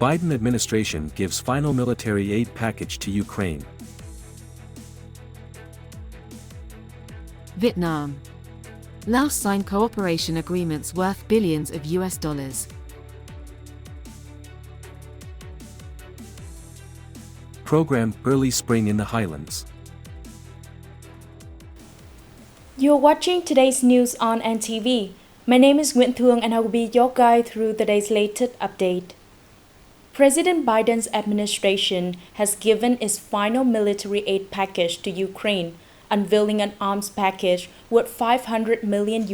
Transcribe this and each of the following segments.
Biden administration gives final military aid package to Ukraine. Vietnam. Laos signed cooperation agreements worth billions of US dollars. Program Early Spring in the Highlands. You're watching today's news on NTV. My name is Nguyễn Thị Minh Khai and I will be your guide through today's latest update. President Biden's administration has given its final military aid package to Ukraine, unveiling an arms package worth $500 million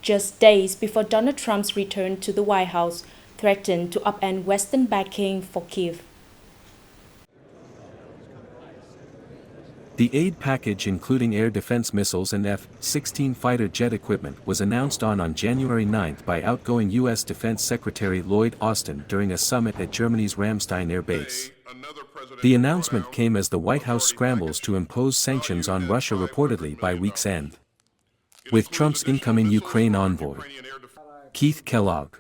just days before Donald Trump's return to the White House threatened to upend Western backing for Kyiv. The aid package, including air defense missiles and F-16 fighter jet equipment, was announced on January 9 by outgoing U.S. Defense Secretary Lloyd Austin during a summit at Germany's Ramstein Air Base. The announcement came as the White House scrambles to impose sanctions on Russia reportedly by week's end. With Trump's incoming Ukraine envoy, Keith Kellogg,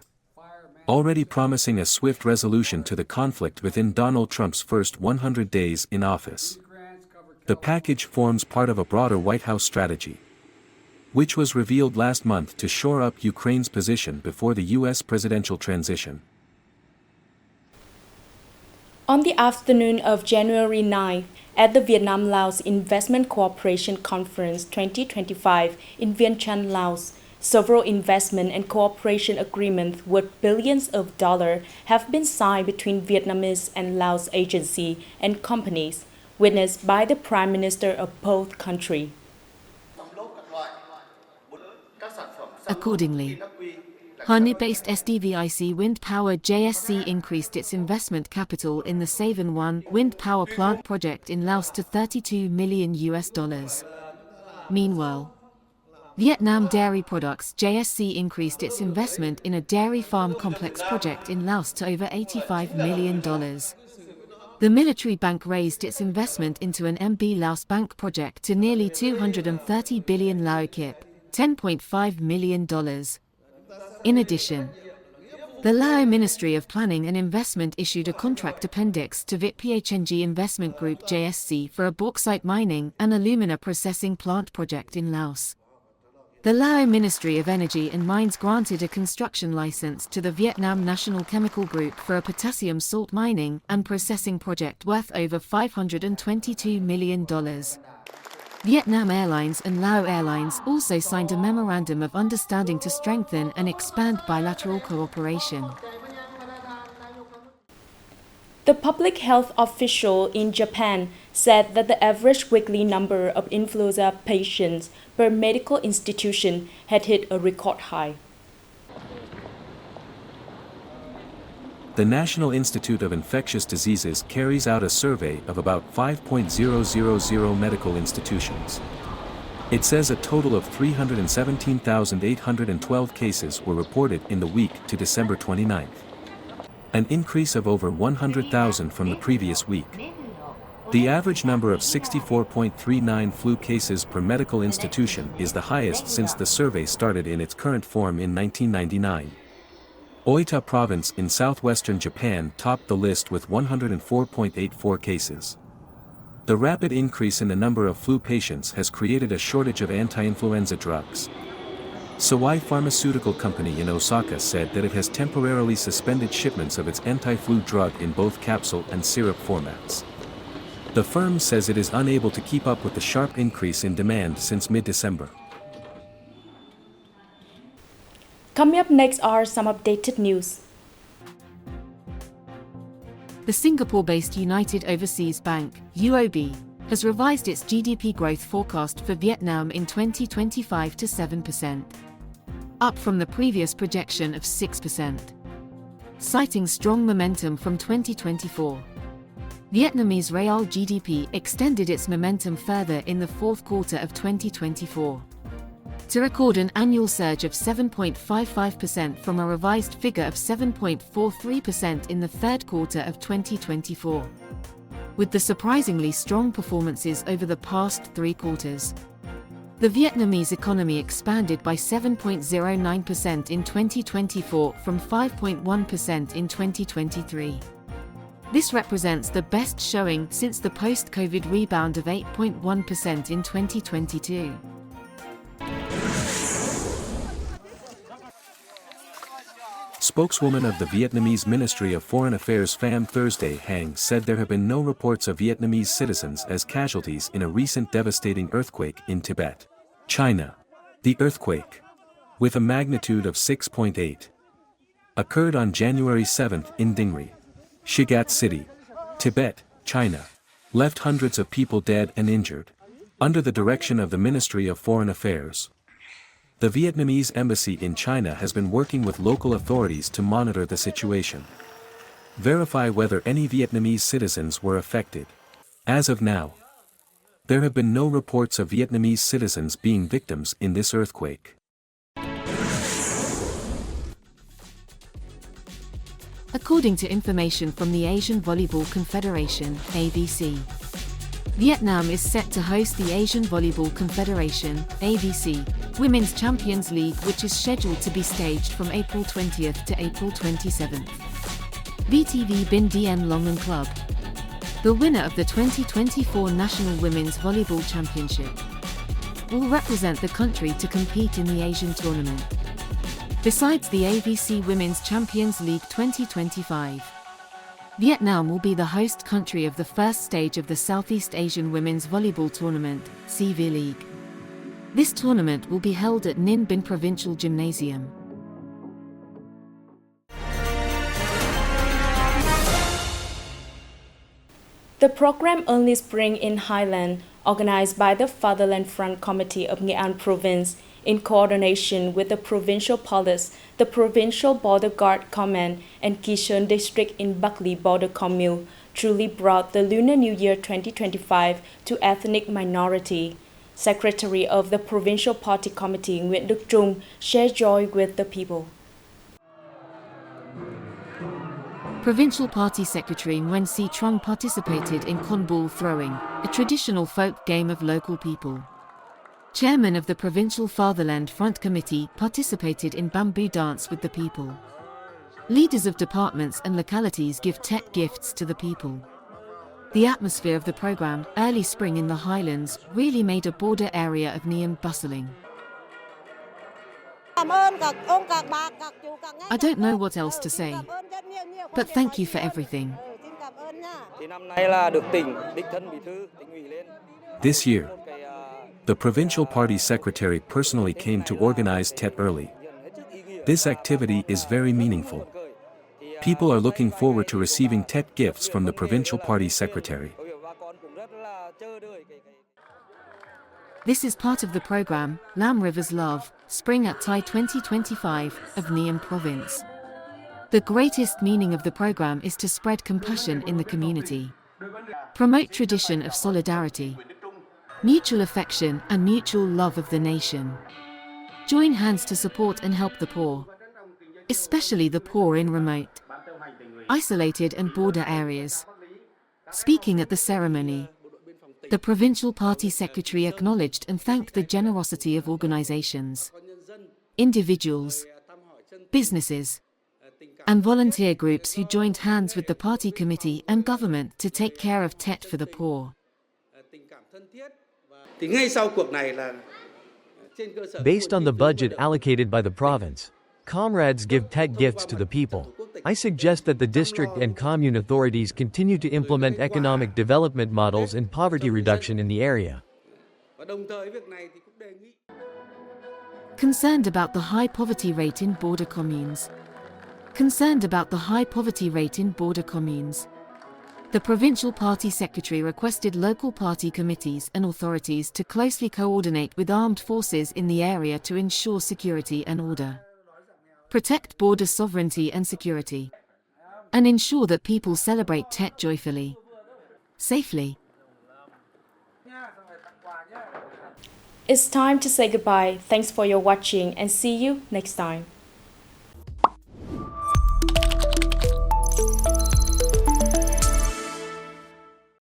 already promising a swift resolution to the conflict within Donald Trump's first 100 days in office. The package forms part of a broader White House strategy, which was revealed last month to shore up Ukraine's position before the U.S. presidential transition. On the afternoon of January 9, at the Vietnam-Laos Investment Cooperation Conference 2025 in Vientiane, Laos, several investment and cooperation agreements worth billions of dollars have been signed between Vietnamese and Laos agencies and companies, witnessed by the Prime Minister of both countries. Accordingly, Hanoi-based SDVIC Wind Power JSC increased its investment capital in the Savin 1 wind power plant project in Laos to $32 million. Meanwhile, Vietnam Dairy Products JSC increased its investment in a dairy farm complex project in Laos to over $85 million. The military bank raised its investment into an MB Laos Bank project to nearly 230 billion Lao Kip, $10.5 million. In addition, the Lao Ministry of Planning and Investment issued a contract appendix to VitPHNG Investment Group JSC for a bauxite mining and alumina processing plant project in Laos. The Lao Ministry of Energy and Mines granted a construction license to the Vietnam National Chemical Group for a potassium salt mining and processing project worth over $522 million. Vietnam Airlines and Lao Airlines also signed a memorandum of understanding to strengthen and expand bilateral cooperation. The public health official in Japan said that the average weekly number of influenza patients per medical institution had hit a record high. The National Institute of Infectious Diseases carries out a survey of about 5,000 medical institutions. It says a total of 317,812 cases were reported in the week to December 29, an increase of over 100,000 from the previous week. The average number of 64.39 flu cases per medical institution is the highest since the survey started in its current form in 1999. Oita Province in southwestern Japan topped the list with 104.84 cases. The rapid increase in the number of flu patients has created a shortage of anti-influenza drugs. Sawai Pharmaceutical Company in Osaka said that it has temporarily suspended shipments of its anti-flu drug in both capsule and syrup formats. The firm says it is unable to keep up with the sharp increase in demand since mid-December. Coming up next are some updated news. The Singapore-based United Overseas Bank, UOB, has revised its GDP growth forecast for Vietnam in 2025 to 7%, up from the previous projection of 6%. Citing strong momentum from 2024, Vietnamese real GDP extended its momentum further in the fourth quarter of 2024, to record an annual surge of 7.55% from a revised figure of 7.43% in the third quarter of 2024. With the surprisingly strong performances over the past 3 quarters, The Vietnamese economy expanded by 7.09% in 2024 from 5.1% in 2023. This represents the best showing since the post-COVID rebound of 8.1% in 2022. Spokeswoman of the Vietnamese Ministry of Foreign Affairs Pham Thursday Hang said there have been no reports of Vietnamese citizens as casualties in a recent devastating earthquake in Tibet, China. The earthquake, with a magnitude of 6.8, occurred on January 7 in Dingri, Shigat City, Tibet, China, left hundreds of people dead and injured. Under the direction of the Ministry of Foreign Affairs, the Vietnamese embassy in China has been working with local authorities to monitor the situation, verify whether any Vietnamese citizens were affected. As of now, there have been no reports of Vietnamese citizens being victims in this earthquake. According to information from the Asian Volleyball Confederation, AVC, Vietnam is set to host the Asian Volleyball Confederation, AVC, Women's Champions League, which is scheduled to be staged from April 20th to April 27th. VTV Bin Diem Long An Club, the winner of the 2024 National Women's Volleyball Championship, will represent the country to compete in the Asian tournament. Besides the AVC Women's Champions League 2025, Vietnam will be the host country of the first stage of the Southeast Asian Women's Volleyball Tournament, CV League. This tournament will be held at Ninh Binh Provincial Gymnasium. The program Early Spring in Highland, organized by the Fatherland Front Committee of Nghệ An Province in coordination with the Provincial Police, the Provincial Border Guard Command, and Kishon District in Buckley Border Commune, truly brought the Lunar New Year 2025 to ethnic minority. Secretary of the Provincial Party Committee Nguyễn Thị Trung shared joy with the people. Provincial Party Secretary Nguyen Si Trung participated in con ball throwing, a traditional folk game of local people. Chairman of the Provincial Fatherland Front Committee participated in bamboo dance with the people. Leaders of departments and localities give Tet gifts to the people. The atmosphere of the program, Early Spring in the Highlands, really made a border area of Nghệ An bustling. I don't know what else to say, but thank you for everything. This year, the Provincial Party Secretary personally came to organize Tet Early. This activity is very meaningful. People are looking forward to receiving Tet gifts from the Provincial Party Secretary. This is part of the program, Lam River's Love, Spring at Thai 2025, of Nghệ An Province. The greatest meaning of the program is to spread compassion in the community, promote tradition of solidarity, mutual affection and mutual love of the nation. Join hands to support and help the poor, especially the poor in remote, isolated and border areas. Speaking at the ceremony, the Provincial Party Secretary acknowledged and thanked the generosity of organizations, individuals, businesses, and volunteer groups who joined hands with the party committee and government to take care of Tet for the poor. Based on the budget allocated by the province, comrades give Tet gifts to the people. I suggest that the district and commune authorities continue to implement economic development models and poverty reduction in the area. Concerned about the high poverty rate in border communes. The Provincial Party Secretary requested local party committees and authorities to closely coordinate with armed forces in the area to ensure security and order, protect border sovereignty and security, and ensure that people celebrate Tet joyfully, safely. It's time to say goodbye. Thanks for your watching and see you next time.